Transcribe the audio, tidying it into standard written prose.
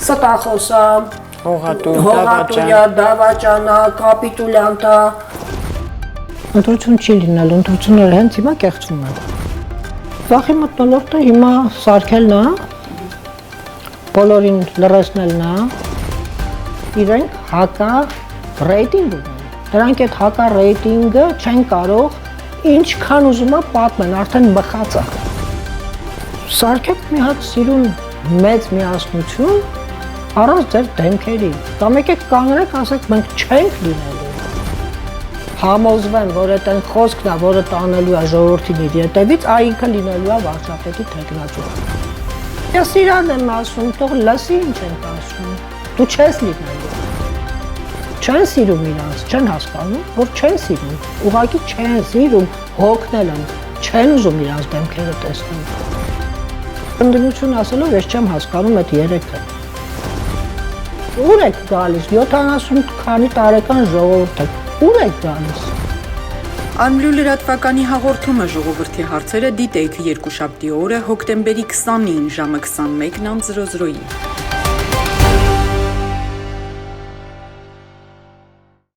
Ստախոսա, Հողատույա, Դավաճանա, Կապիտուլյանտա։ Ընտրություն չի լինելու, ընտրությունները հենց հիմա կեղծում են։ Վախի մթնոլորտը հիմա սարքելն է, բոլորին լրացնելն է, իրենք հակա ռեյտինգ ունեն։ Դրանք այդ հակա ռեյտինգը չեն կարող ինչքան ուզում է պատմեն, արդեն մխած է։ Սարքեք մի հատ սիրուն մեծ միասնություն առանց ձեր դեմքերի։ Կամ եկեք կանգնեք, ասեք մենք չենք լինելու։ Համոզվեն, որ այդ այն խոսքն է, որը տանելու է ժողովրդին իր հետևից, ինքը լինելու է վարչապետի թեկնածու։ Ես իրան եմ ասում, թող լսի ինչ ենք ասում։ Դու չես լինելու։ Չեն սիրում իրանց, չեն հասկանում, որ չեն սիրում, ուղղակի չեն սիրում, հոգնել են, չեն ուզում իրանց դեմքերը տեսնել։ Ընդդիմություն ասելով, ես չեմ հասկանում այդ երեքը։ Ուր եք գալիս, 70 քանի տարեկան ժողովուրդ եք, ուր եք գալիս։ Արմլու լրատվականի հաղորդումը ժողովրդի հարցերը դիտեք երկուշաբթի օրը հոկտեմբերի 20-ին ժամը 21:00-ին։